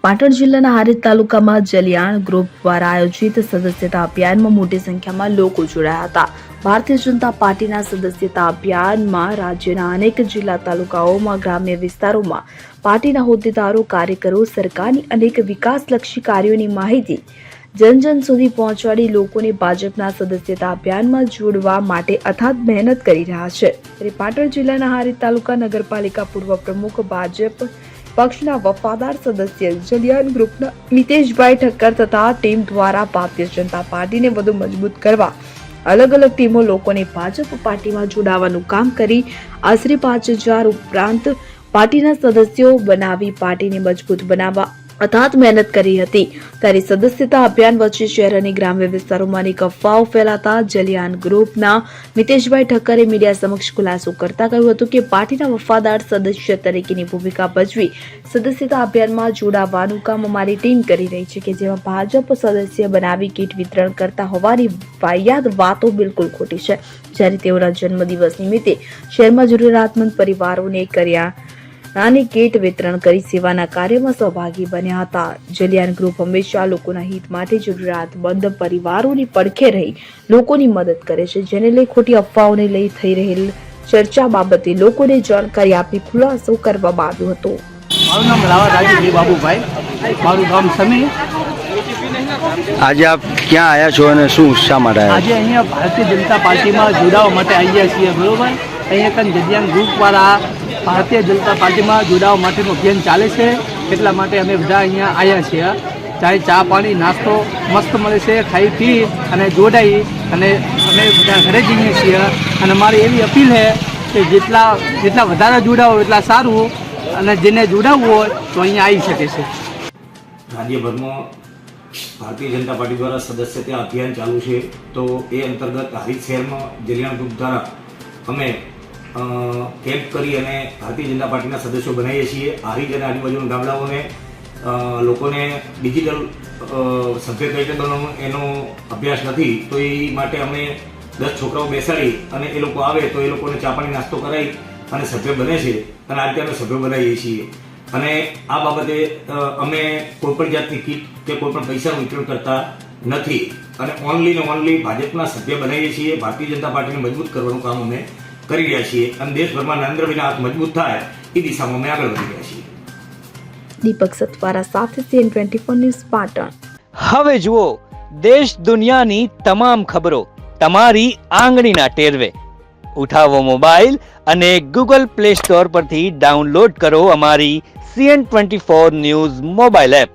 પાટણ જિલ્લાના હારીજ તાલુકામાં જલિયાણ ગ્રુપ દ્વારા આયોજિત સદસ્યતા અભિયાનમાં મોટી સંખ્યામાં લોકો જોડાયા હતા. ભારતીય જનતા પાર્ટીના સદસ્યતા અભિયાનમાં રાજ્યના અનેક જિલ્લા તાલુકાઓમાં ગ્રામ્ય વિસ્તારોમાં પાર્ટીના હોદ્દેદારો, કાર્યકરો સરકારની અનેક વિકાસલક્ષી કાર્યોની માહિતી જન સુધી પહોંચાડી લોકોને ભાજપના સદસ્યતા અભિયાનમાં જોડવા માટે અથાગ મહેનત કરી રહ્યા છે. ત્યારે પાટણ જિલ્લાના હારીજ તાલુકા નગરપાલિકા પૂર્વ પ્રમુખ ભાજપ પક્ષના વફાદાર સદસ્ય જલિયાણ ગ્રુપના મિતેશભાઈ ઠક્કર તથા ટીમ દ્વારા ભારતીય જનતા પાર્ટીને વધુ મજબૂત કરવા અલગ અલગ ટીમો લોકોને ભાજપ પાર્ટીમાં જોડાવાનું કામ કરી આશરે 5,000 ઉપરાંત પાર્ટીના સદસ્યો બનાવી પાર્ટીને મજબૂત બનાવવા અથાગ મહેનત કરી હતી. ત્યારે સદસ્યતા અભિયાન વચ્ચે શહેર અને ગ્રામ્ય વિસ્તારોમાં અનેક અફવાઓ ફેલાતા જલિયાણ ગ્રુપના મિતેશભાઈ ઠક્કરે મીડિયા સમક્ષ ખુલાસો કરતા કહ્યું હતું કે પાર્ટીના વફાદાર સદસ્ય તરીકેની ભૂમિકા ભજવી સદસ્યતા અભિયાનમાં જોડાવાનું કામ અમારી ટીમ કરી રહી છે, કે જેમાં ભાજપ સદસ્ય બનાવી કીટ વિતરણ કરતા હોવાની વાહિયાત વાતો બિલકુલ ખોટી છે. જ્યારે તેઓના જન્મદિવસ નિમિત્તે શહેરમાં જરૂરિયાતમંદ પરિવારોને કર્યા નાની કીટ વિતરણ કરી સેવાના કાર્યમાં સહભાગી બન્યા હતા. જલિયાણ ગ્રુપ હંમેશા લોકોના હિત માટે જરૂરિયાતમંદ પરિવારોની પડખે રહી લોકોની મદદ કરે છે, જેને લઈ ખોટી અફવાઓને લઈ થઈ રહેલ ચર્ચા બાબતે લોકોને જાણકારી આપી ખુલાસો કરવામાં આવ્યો હતો. મારું નામ રાવત રાજુભાઈ બાબુભાઈ, મારું ગામ સમી. આજે આપ ક્યાં આવ્યા છો અને શું શા માટે આવ્યા? આજે અહીંયા ભારતીય જનતા પાર્ટીમાં જોડાવા માટે આવ્યા છીએ. બરોબર, અહીંયા કંઈ જલિયાણ ગ્રુપવાળા ભારતીય જનતા પાર્ટીમાં જોડાવા માટેનું અભિયાન ચાલે છે, એટલા માટે અમે બધા અહીંયા આવ્યા છીએ. ચાહે ચા પાણી નાસ્તો મસ્ત મળે છે, ખાઈ પી અને જોડાઈ અને અમે બધા ઘરે જઈએ છીએ. અને મારી એવી અપીલ છે કે જેટલા વધારે જોડાવો એટલા સારું, અને જેને જોડાવવું હોય તો અહીંયા આવી શકે છે. રાજ્યભરમાં ભારતીય જનતા પાર્ટી દ્વારા સદસ્યતા અભિયાન ચાલુ છે, તો એ અંતર્ગત હારીજ શહેરમાં જલિયાણ ગ્રુપ દ્વારા અમે કેમ્પ કરી અને ભારતીય જનતા પાર્ટીના સદસ્યો બનાવીએ છીએ. હારીજ અને આજુબાજુના ગામડાઓને લોકોને ડિજિટલ સભ્ય કઈ રીતે બનવાનું એનો અભ્યાસ નથી, તો એ માટે અમે 10 છોકરાઓ બેસાડી અને એ લોકો આવે તો એ લોકોને ચા પાણી નાસ્તો કરાવી અને સભ્ય બને છે, અને આ રીતે અમે સભ્ય બનાવીએ છીએ. અને આ બાબતે અમે કોઈપણ જાતની કીટ કે કોઈપણ પૈસાનું વિતરણ કરતા નથી, અને ઓનલી ને ઓનલી ભાજપના સભ્ય બનાવીએ છીએ. ભારતીય જનતા પાર્ટીને મજબૂત કરવાનું કામ અમે કરી રહ્યા છીએ, અને દેશભરમાં નરેન્દ્રભાઈના હાથ મજબૂત થાય એ દિશામાં અમે આગળ વધી રહ્યા છીએ. દીપક સતવારા સાથે CN24 ન્યૂઝ પાટણ. હવે જુઓ દેશ દુનિયાની તમામ ખબરો તમારી આંગળીના ટેરવે. ઉઠાવો મોબાઈલ અને Google Play Store પરથી ડાઉનલોડ કરો અમારી CN24 ન્યૂઝ મોબાઈલ એપ.